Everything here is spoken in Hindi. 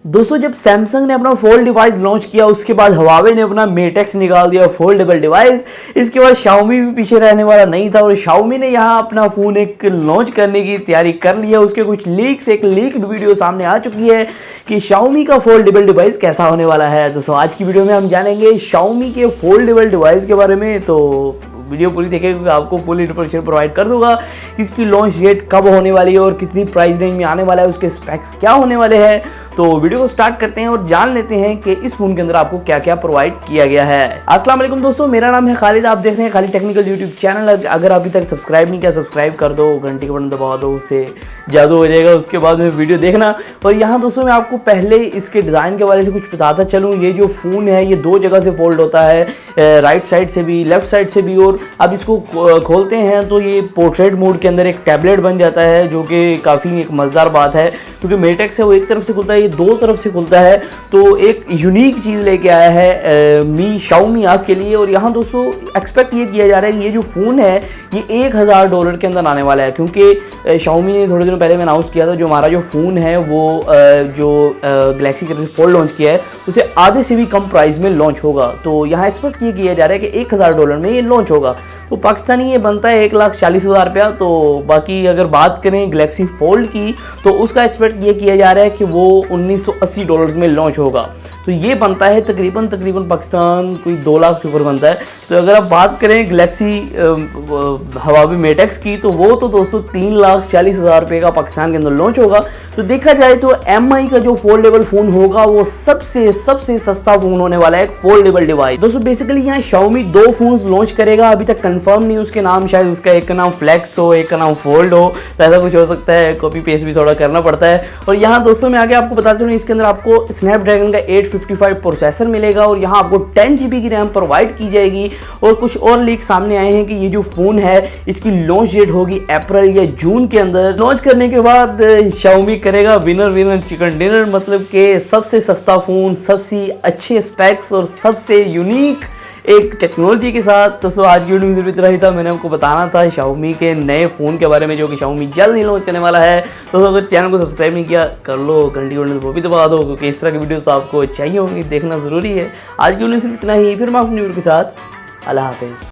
दोस्तों जब सैमसंग ने अपना फोल्ड डिवाइस लॉन्च किया उसके बाद हुआवे ने अपना मेट एक्स निकाल दिया फोल्डेबल डिवाइस। इसके बाद शाओमी भी पीछे रहने वाला नहीं था और शाओमी ने यहाँ अपना फ़ोन एक लॉन्च करने की तैयारी कर ली है। उसके कुछ लीक्स एक लीक्ड वीडियो सामने आ चुकी है कि शाओमी का फोल्डेबल डिवाइस कैसा होने वाला है। दोस्तों आज की वीडियो में हम जानेंगे शाओमी के फोल्डेबल डिवाइस के बारे में, तो वीडियो पूरी देखिए क्योंकि आपको फुल इन्फॉर्मेशन प्रोवाइड कर दूंगा कि इसकी लॉन्च डेट कब होने वाली है और कितनी प्राइस रेंज में आने वाला है, उसके स्पेक्स क्या होने वाले हैं। तो वीडियो को स्टार्ट करते हैं और जान लेते हैं कि इस फोन के अंदर आपको क्या क्या प्रोवाइड किया गया है। अस्सलाम वालेकुम दोस्तों, मेरा नाम है खालिद, आप देख रहे हैं खालिद टेक्निकल यूट्यूब चैनल। अगर अभी तक सब्सक्राइब नहीं किया सब्सक्राइब कर दो, घंटी का बटन दबा दो, उससे जादू हो जाएगा। उसके बाद में वीडियो देखना। और यहाँ दोस्तों मैं आपको पहले इसके डिज़ाइन के बारे से कुछ बताता चलूँ। ये जो फ़ोन है ये दो जगह से फोल्ड होता है, राइट साइड से भी लेफ्ट साइड से भी। और अब इसको खोलते हैं तो ये पोर्ट्रेट मोड के अंदर एक टैबलेट बन जाता है, जो कि काफ़ी एक मज़ेदार बात है क्योंकि मेट एक्स है वो एक तरफ से खुलता है, ये दो तरफ से खुलता है। तो एक यूनिक चीज़ लेके आया है शाओमी आपके लिए। और यहाँ दोस्तों एक्सपेक्ट ये किया जा रहा है कि ये जो फ़ोन है ये $1000 के अंदर आने वाला है, क्योंकि शाओमी ने थोड़े दिनों पहले में अनाउंस किया था जो हमारा जो फ़ोन है वो जो गैलेक्सी फोल्ड लॉन्च किया है उसे आधे से भी कम प्राइस में लॉन्च होगा। तो यहाँ एक्सपेक्ट ये किया जा रहा है कि $1000 में ये लॉन्च होगा। तो पाकिस्तानी ये बनता है 1,40,000 रुपया। तो बाकी अगर बात करें गैलेक्सी फोल्ड की तो उसका एक्सपेक्ट ये किया जा रहा है कि वो $1980 में लॉन्च होगा। तो ये बनता है तकरीबन पाकिस्तान कोई 2 लाख से ऊपर बनता है। तो अगर आप बात करें गैलेक्सी हुआवे मेट एक्स की तो वो तो दोस्तों 3,40,000 रुपये का पाकिस्तान के अंदर लॉन्च होगा। तो देखा जाए तो MI का जो फोल्डेबल फ़ोन होगा वो सबसे सस्ता फ़ोन होने वाला है, एक फोल्डेबल डिवाइस। दोस्तों बेसिकली यहाँ शाओमी 2 फ़ोन्स लॉन्च करेगा, अभी तक कंफर्म नहीं उसके नाम। शायद उसका एक का नाम फ्लेक्स हो, एक का नाम फोल्ड हो, तो ऐसा कुछ हो सकता है। कॉपी पेस्ट भी थोड़ा करना पड़ता है। और यहाँ दोस्तों मैं आगे आपको बता चलूँ इसके अंदर आपको स्नैपड्रैगन का 855 प्रोसेसर मिलेगा और यहाँ आपको 10 GB की रैम प्रोवाइड की जाएगी। और कुछ और लीक सामने आए हैं कि ये जो फ़ोन है इसकी लॉन्च डेट होगी अप्रैल या जून के अंदर। लॉन्च करने के बाद शाओमी करेगा विनर चिकन डिनर, मतलब कि सबसे सस्ता फ़ोन, सबसे अच्छे स्पेक्स और सबसे यूनिक एक टेक्नोलॉजी के साथ। तो आज की वीडियो में सिर्फ इतना ही था। मैंने आपको बताना था शाओमी के नए फ़ोन के बारे में जो कि शाओमी जल्द ही लॉन्च करने वाला है। तो अगर चैनल को सब्सक्राइब नहीं किया कर लो, घंटी बटन वो भी दबा दो क्योंकि इस तरह की वीडियोस आपको चाहिए होंगी, देखना ज़रूरी है। आज की वीडियो में सिर्फ इतना ही, फिर मैं अपनी वीडियो के साथ अल्लाह हाफिज़।